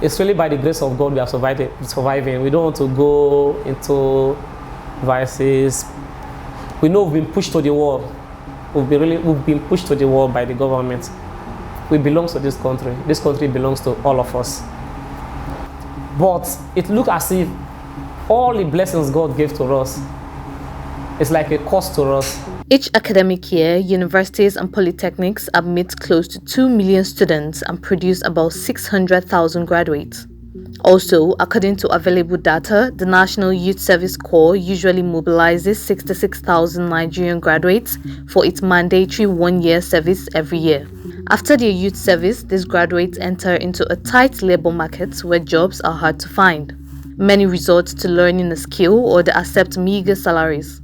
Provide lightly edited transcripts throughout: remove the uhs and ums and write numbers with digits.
it's really by the grace of God we are surviving. We don't want to go into vices. We know we've been pushed to the wall. We've been pushed to the wall by the government. We belong to this country. This country belongs to all of us. But it looks as if all the blessings God gave to us is like a cost to us. Each academic year, universities and polytechnics admit close to 2 million students and produce about 600,000 graduates. Also, according to available data, the National Youth Service Corps usually mobilizes 66,000 Nigerian graduates for its mandatory one-year service every year. After their youth service, these graduates enter into a tight labor market where jobs are hard to find. Many resort to learning a skill or they accept meager salaries.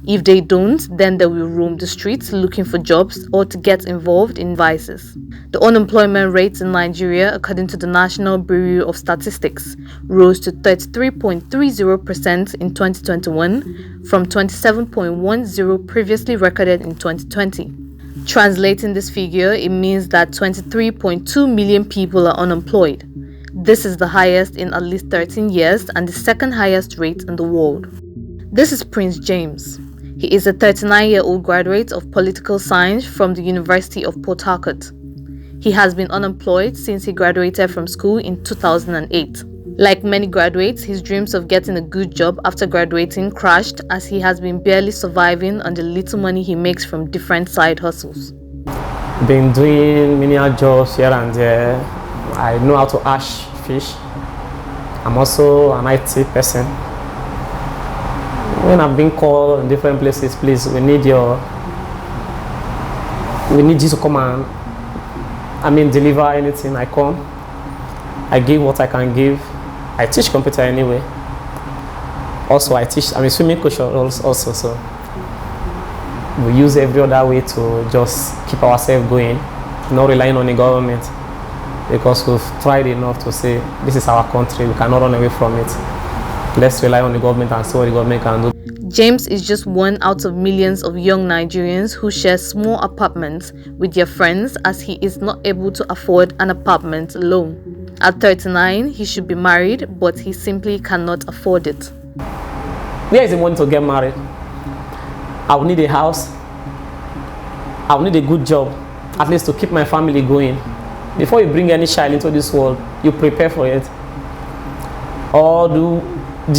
If they don't, then they will roam the streets looking for jobs or to get involved in vices. The unemployment rate in Nigeria, according to the National Bureau of Statistics, rose to 33.30% in 2021 from 27.10% previously recorded in 2020. Translating this figure, it means that 23.2 million people are unemployed. This is the highest in at least 13 years and the second highest rate in the world. This is Prince James. He is a 39-year-old graduate of political science from the University of Port Harcourt. He has been unemployed since he graduated from school in 2008. Like many graduates, his dreams of getting a good job after graduating crashed as he has been barely surviving on the little money he makes from different side hustles. Been doing menial jobs here and there. I know how to ash fish. I'm also an IT person. When I've been called in different places, please, we need you to come and deliver anything. I come, I give what I can give. I teach computer anyway. Also, I'm a swimming coach also, so we use every other way to just keep ourselves going, not relying on the government, because we've tried enough to say this is our country, we cannot run away from it. Let's rely on the government and see what the government can do. James is just one out of millions of young Nigerians who share small apartments with their friends as he is not able to afford an apartment alone. At 39, he should be married, but he simply cannot afford it. Where is the money to get married? I will need a house. I will need a good job, at least to keep my family going. Before you bring any child into this world, you prepare for it. Or do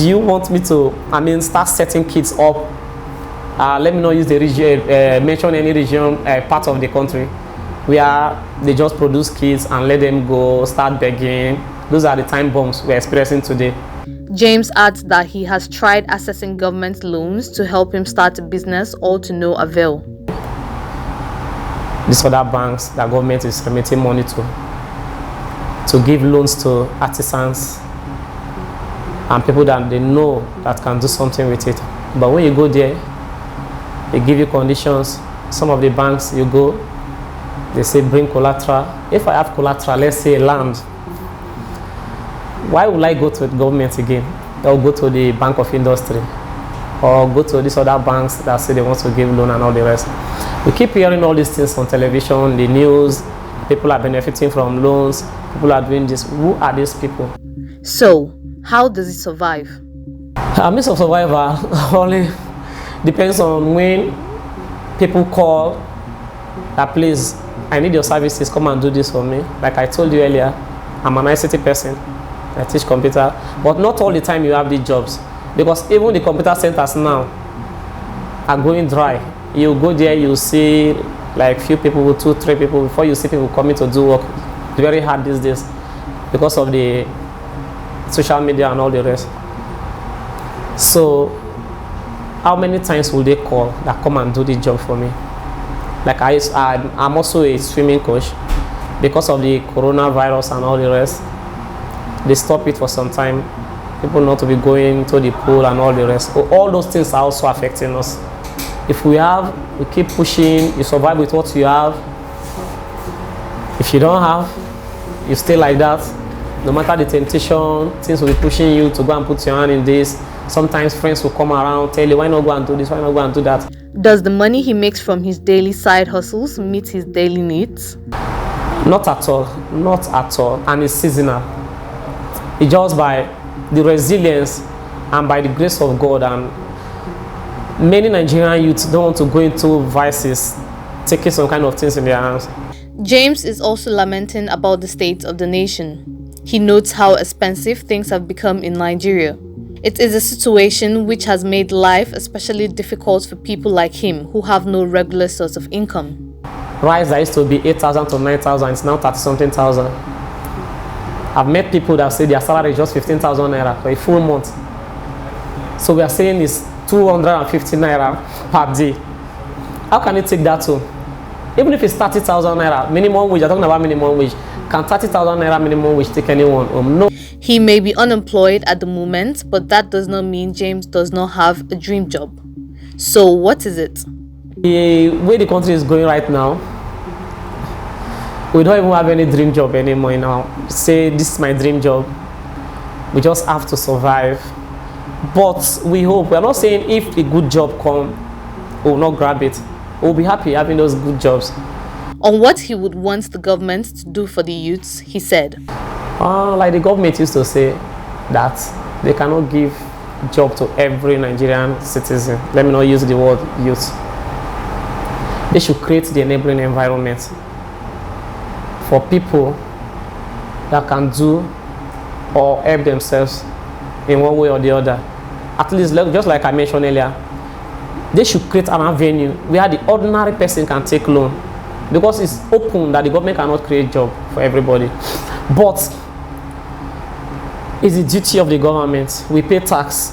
you want me to, start setting kids up? Let me not use the region, mention any region, part of the country where they just produce kids and let them go, start begging. Those are the time bombs we're experiencing today. James adds that he has tried accessing government loans to help him start a business, all to no avail. These other banks that government is remitting money to give loans to artisans and people that they know that can do something with it. But when you go there, they give you conditions. Some of the banks you go, they say bring collateral. If I have collateral, let's say land, why would I go to the government again? I'll go to the Bank of Industry or go to these other banks that say they want to give loan and all the rest. We keep hearing all these things on television, the news, people are benefiting from loans, people are doing this. Who are these people? So, how does he survive? A means of survival only depends on when people call that, please, I need your services, come and do this for me. Like I told you earlier, I'm an ICT person, I teach computer, but not all the time you have these jobs, because even the computer centers now are going dry. You go there, you see like few people, 2-3 people, before you see people coming to do work. It's very hard these days because of the social media and all the rest. So how many times will they call that come and do the job for me? Like I'm also a swimming coach. Because of the coronavirus and all the rest, they stop it for some time. People not to be going to the pool and all the rest. So all those things are also affecting us. If we keep pushing, you survive with what you have. If you don't have, you stay like that. No matter the temptation, things will be pushing you to go and put your hand in this. Sometimes friends will come around, tell you, why not go and do this, why not go and do that. Does the money he makes from his daily side hustles meet his daily needs? Not at all, not at all, and it's seasonal. It's just by the resilience and by the grace of God, and many Nigerian youths don't want to go into vices, taking some kind of things in their hands. James is also lamenting about the state of the nation. He notes how expensive things have become in Nigeria. It is a situation which has made life especially difficult for people like him who have no regular source of income. Rice that used to be 8,000 to 9,000, it's now 30-something thousand. I've met people that say their salary is just 15,000 naira for a full month. So we are saying it's 250 naira per day. How can you take that to? Even if it's 30,000 naira minimum wage, I'm talking about minimum wage. Can 30,000 naira minimum wage take anyone home? No. He may be unemployed at the moment, but that does not mean James does not have a dream job. So what is it? The way the country is going right now, we don't even have any dream job anymore now. Say this is my dream job. We just have to survive. But we hope, we are not saying if a good job comes, we will not grab it. We'll be happy having those good jobs. On what he would want the government to do for the youths, he said, like the government used to say that they cannot give job to every Nigerian citizen. Let me not use the word youth. They should create the enabling environment for people that can do or help themselves in one way or the other. At least, just like I mentioned earlier, they should create an avenue where the ordinary person can take loan, because it's open that the government cannot create job for everybody. But it's the duty of the government. We pay tax.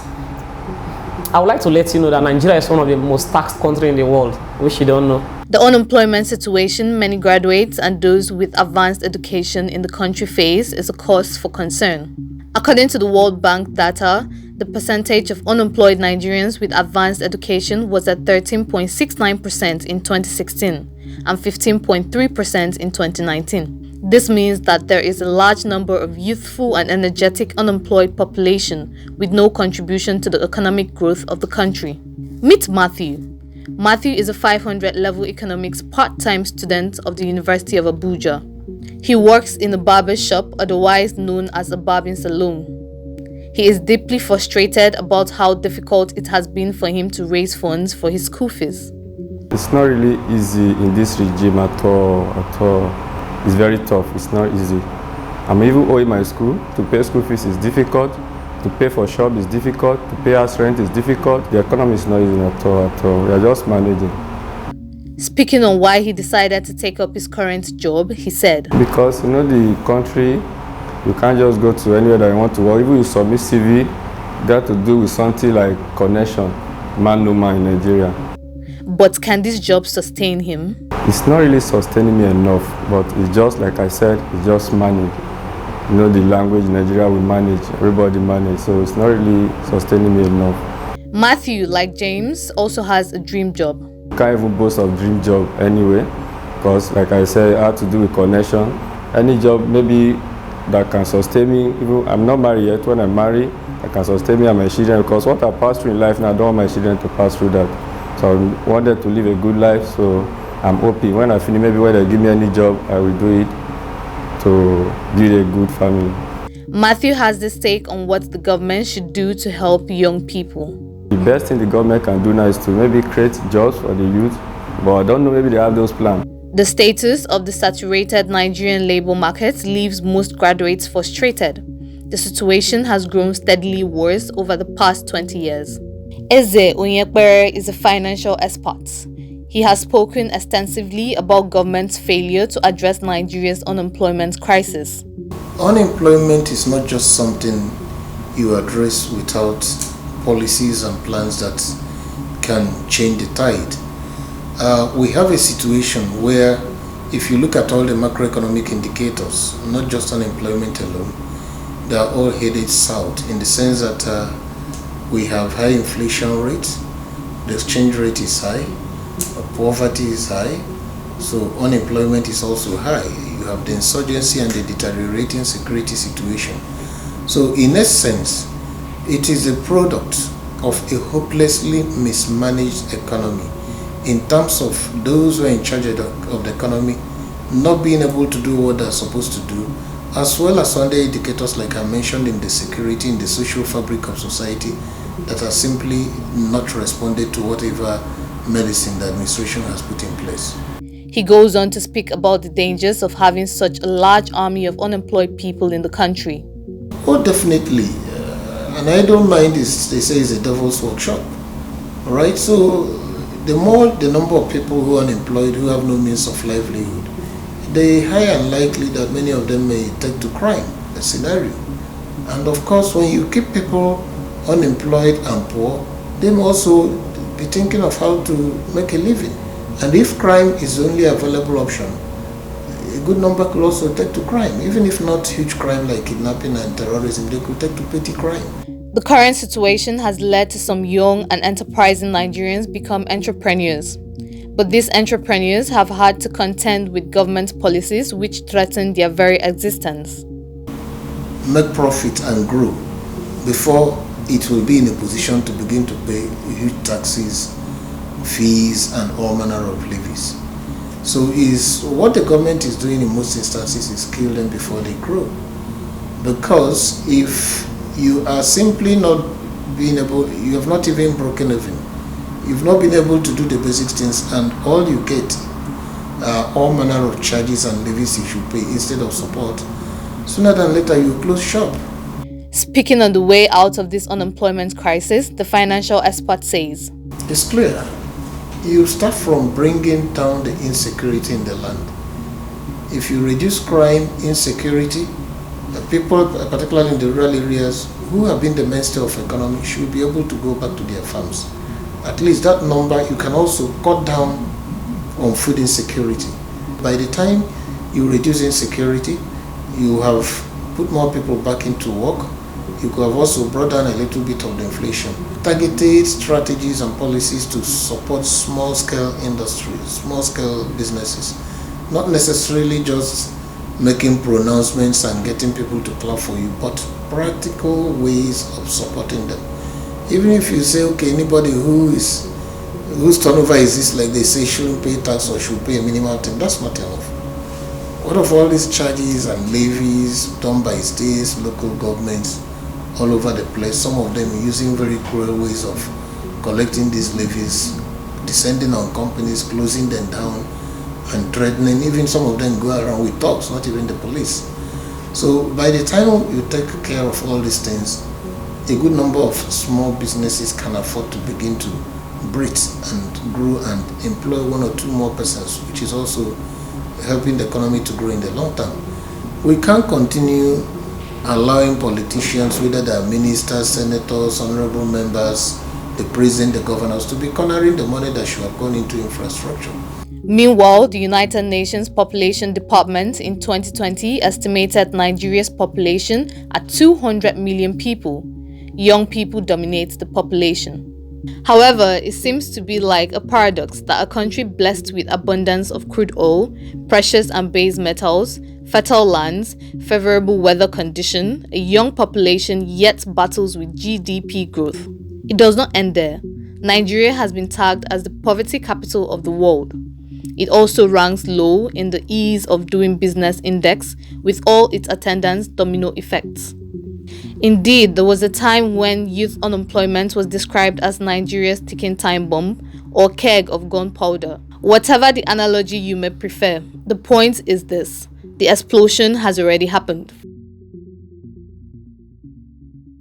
I would like to let you know that Nigeria is one of the most taxed countries in the world, which you don't know. The unemployment situation many graduates and those with advanced education in the country face is a cause for concern. According to the World Bank data, the percentage of unemployed Nigerians with advanced education was at 13.69% in 2016 and 15.3% in 2019. This means that there is a large number of youthful and energetic unemployed population with no contribution to the economic growth of the country. Meet Matthew. Matthew is a 500 level economics part-time student of the University of Abuja. He works in a barber shop, otherwise known as a barbing salon. He is deeply frustrated about how difficult it has been for him to raise funds for his school fees. It's not really easy in this regime at all. It's very tough. It's not easy. I'm even owing my school. To pay school fees is difficult. To pay for shop is difficult. To pay house rent is difficult. The economy is not easy at all. We are just managing. Speaking on why he decided to take up his current job, he said, because the country, you can't just go to anywhere that you want to work. Even you submit CV, got to do with something like connection, man no man in Nigeria. But can this job sustain him? It's not really sustaining me enough, but it's just like I said, it's just manage. The language in Nigeria we manage, everybody manage, so it's not really sustaining me enough. Matthew, like James, also has a dream job. Can't even boast of dream job anyway, because like I said, I have to do with connection. Any job maybe that can sustain me, even I'm not married yet. When I marry, I can sustain me and my children, because what I pass through in life now, I don't want my children to pass through that. So I wanted to live a good life, so I'm hoping when I finish, maybe when they give me any job, I will do it to build a good family. Matthew has this take on what the government should do to help young people. The best thing the government can do now is to maybe create jobs for the youth, but I don't know, maybe they have those plans. The status of the saturated Nigerian labor market leaves most graduates frustrated. The situation has grown steadily worse over the past 20 years. ONYEKPERE is a financial expert. He has spoken extensively about government's failure to address Nigeria's unemployment crisis. Unemployment is not just something you address without policies and plans that can change the tide. We have a situation where if you look at all the macroeconomic indicators, not just unemployment alone, they are all headed south, in the sense that we have high inflation rate, the exchange rate is high, poverty is high, so unemployment is also high. You have the insurgency and the deteriorating security situation. So in essence, it is a product of a hopelessly mismanaged economy in terms of those who are in charge of the economy not being able to do what they're supposed to do as well as other indicators like I mentioned in the security, in the social fabric of society that are simply not responded to whatever medicine the administration has put in place. He goes on to speak about the dangers of having such a large army of unemployed people in the country. Oh, definitely. And I don't mind, they say it's a devil's workshop. All right, so the more the number of people who are unemployed, who have no means of livelihood, the higher likely that many of them may take to crime, a scenario. And of course, when you keep people unemployed and poor, they may also be thinking of how to make a living. And if crime is the only available option, a good number could also take to crime. Even if not huge crime like kidnapping and terrorism, they could take to petty crime. The current situation has led to some young and enterprising Nigerians become entrepreneurs. But these entrepreneurs have had to contend with government policies which threaten their very existence. Make profit and grow before it will be in a position to begin to pay huge taxes, fees, and all manner of levies. So what the government is doing in most instances is kill them before they grow. Because if you are simply not being able, you have not even broken even, you've not been able to do the basic things, and all you get are all manner of charges and levies you should pay instead of support, sooner than later you close shop. Speaking on the way out of this unemployment crisis, the financial expert says, it's clear. You start from bringing down the insecurity in the land. If you reduce crime, insecurity, the people, particularly in the rural areas, who have been the mainstay of economy, should be able to go back to their farms. At least that number, you can also cut down on food insecurity. By the time you reduce insecurity, you have put more people back into work. You could have also brought down a little bit of the inflation. Targeted strategies and policies to support small-scale industries, small-scale businesses. Not necessarily just making pronouncements and getting people to clap for you, but practical ways of supporting them. Even if you say, okay, anybody whose turnover is this, like they say, shouldn't pay tax or should pay a minimal thing, that's not enough. What of all these charges and levies done by states, local governments, all over the place, some of them using very cruel ways of collecting these levies, descending on companies, closing them down, and threatening. Even some of them go around with dogs, not even the police. So by the time you take care of all these things, a good number of small businesses can afford to begin to breathe and grow and employ one or two more persons, which is also helping the economy to grow in the long term. We can't continue allowing politicians, whether they are ministers, senators, honorable members, the president, the governors, to be cornering the money that should have gone into infrastructure. Meanwhile, the United Nations Population Department in 2020 estimated Nigeria's population at 200 million people. Young people dominate the population. However, it seems to be like a paradox that a country blessed with abundance of crude oil, precious and base metals, fertile lands, favorable weather condition, a young population yet battles with GDP growth. It does not end there. Nigeria has been tagged as the poverty capital of the world. It also ranks low in the ease of doing business index with all its attendant domino effects. Indeed, there was a time when youth unemployment was described as Nigeria's ticking time bomb or keg of gunpowder. Whatever the analogy you may prefer, the point is this: the explosion has already happened.